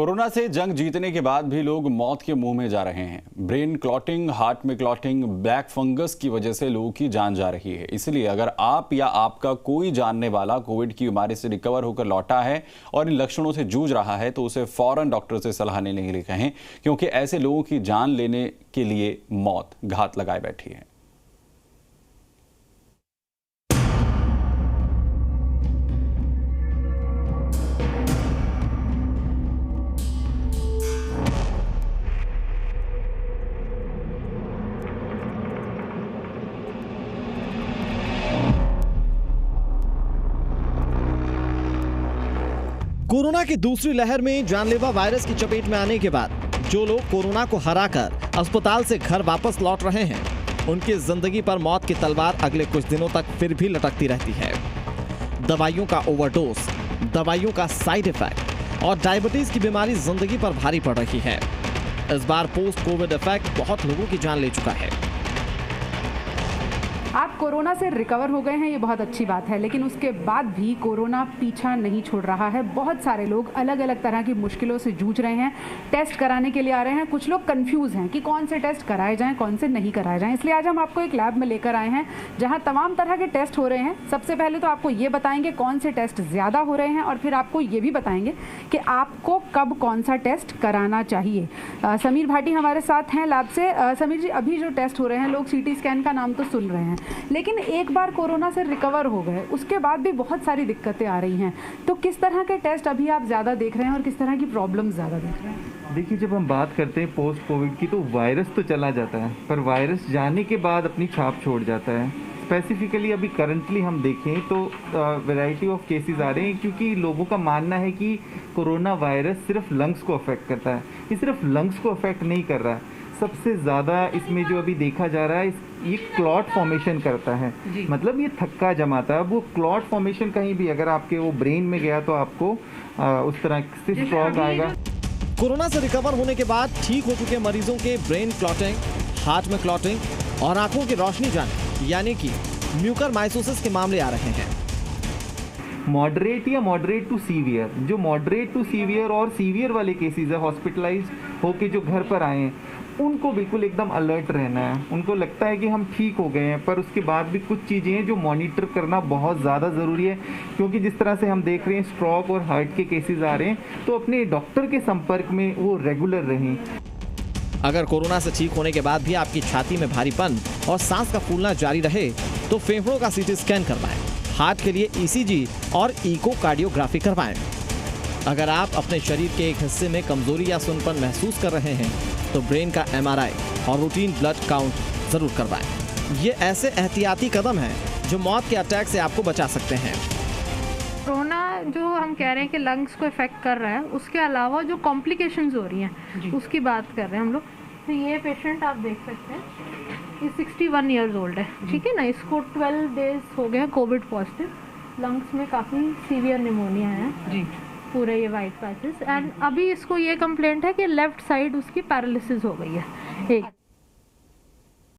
Corona से जंग जीतने के बाद भी लोग मौत के मुंह में जा रहे हैं। ब्रेन क्लॉटिंग, हार्ट में क्लॉटिंग, ब्लैक फंगस की वजह से लोगों की जान जा रही है। इसलिए अगर आप या आपका कोई जानने वाला कोविड की बीमारी से रिकवर होकर लौटा है और इन लक्षणों से जूझ रहा है तो उसे फौरन डॉक्टर से सलाह लेने के लिए कहें, क्योंकि ऐसे लोगों की जान लेने के लिए मौत घात लगाए बैठी है। कोरोना की दूसरी लहर में जानलेवा वायरस की चपेट में आने के बाद जो लोग कोरोना को हराकर अस्पताल से घर वापस लौट रहे हैं, उनकी जिंदगी पर मौत की तलवार अगले कुछ दिनों तक फिर भी लटकती रहती है। दवाइयों का ओवरडोज, दवाइयों का साइड इफेक्ट और डायबिटीज की बीमारी जिंदगी पर भारी पड़ रही है। इस बार पोस्ट कोविड इफेक्ट बहुत लोगों की जान ले चुका है। आप कोरोना से रिकवर हो गए हैं, ये बहुत अच्छी बात है, लेकिन उसके बाद भी कोरोना पीछा नहीं छोड़ रहा है। बहुत सारे लोग अलग अलग तरह की मुश्किलों से जूझ रहे हैं, टेस्ट कराने के लिए आ रहे हैं। कुछ लोग कंफ्यूज हैं कि कौन से टेस्ट कराए जाएं, कौन से नहीं कराए जाएं। इसलिए आज हम आपको एक लैब में लेकर आए हैं जहां तमाम तरह के टेस्ट हो रहे हैं। सबसे पहले तो आपको ये बताएंगे कौन से टेस्ट ज़्यादा हो रहे हैं और फिर आपको ये भी बताएंगे कि आपको कब कौन सा टेस्ट कराना चाहिए। समीर भाटी हमारे साथ हैं लैब से। समीर जी, अभी जो टेस्ट हो रहे हैं, लोग CT स्कैन का नाम तो सुन रहे हैं, लेकिन एक बार कोरोना से रिकवर हो गए उसके बाद भी बहुत सारी दिक्कतें आ रही हैं। तो किस तरह के टेस्ट अभी आप ज़्यादा देख रहे हैं और किस तरह की प्रॉब्लम ज़्यादा देख रहे हैं? देखिए, जब हम बात करते हैं पोस्ट कोविड की तो वायरस तो चला जाता है, पर वायरस जाने के बाद अपनी छाप छोड़ जाता है। स्पेसिफिकली अभी करंटली हम देखें तो वैरायटी ऑफ केसेस आ रहे हैं, क्योंकि लोगों का मानना है कि कोरोना वायरस सिर्फ लंग्स को अफेक्ट करता है। ये सिर्फ लंग्स को अफेक्ट नहीं कर रहा है, सबसे ज़्यादा इसमें जो अभी देखा जा रहा है ये क्लॉट फॉर्मेशन करता है। मतलब ये थक्का जमाता है। वो क्लॉट फॉर्मेशन कहीं भी अगर आपके वो ब्रेन में गया तो आपको उस तरह से स्ट्रोक आएगा। कोरोना से रिकवर होने के बाद ठीक हो चुके मरीजों के ब्रेन क्लॉटिंग, हार्ट में क्लॉटिंग और आंखों की रोशनी जाने यानी कि म्यूकरमाइकोसिस के मामले आ रहे हैं। मॉडरेट या मॉडरेट टू सीवियर, जो मॉडरेट टू सीवियर और सीवियर वाले केसेस है, हॉस्पिटलाइज होके जो घर पर आए हैं, उनको बिल्कुल एकदम अलर्ट रहना है। उनको लगता है कि हम ठीक हो गए हैं, पर उसके बाद भी कुछ चीज़ें हैं जो मॉनिटर करना बहुत ज़्यादा ज़रूरी है, क्योंकि जिस तरह से हम देख रहे हैं स्ट्रोक और हार्ट के केसेस आ रहे हैं, तो अपने डॉक्टर के संपर्क में वो रेगुलर रहें। अगर कोरोना से ठीक होने के बाद भी आपकी छाती में भारीपन और सांस का फूलना जारी रहे तो फेफड़ों का CT स्कैन करवाएं। हार्ट के लिए ECG और इकोकार्डियोग्राफी करवाएं। अगर आप अपने शरीर के एक हिस्से में कमजोरी या सुनपन महसूस कर रहे हैं तो ब्रेन का MRI और रूटीन ब्लड काउंट जरूर करवाएं। ये ऐसे एहतियाती कदम हैं जो मौत के अटैक से आपको बचा सकते हैं। कोरोना जो हम कह रहे हैं कि लंग्स को इफेक्ट कर रहा है, उसके अलावा जो कॉम्प्लिकेशंस हो रही हैं उसकी बात कर रहे हैं हम लोग। तो ये पेशेंट आप देख सकते हैं, ये 61 ईयर्स ओल्ड है, ठीक है ना। इसको 12 डेज हो गए कोविड पॉजिटिव, लंग्स में काफ़ी सीवियर निमोनिया है जी, पूरे ये वाइट पैचेस। एंड अभी इसको ये कंप्लेंट है कि लेफ्ट साइड उसकी पैरालिसिस हो गई है एक।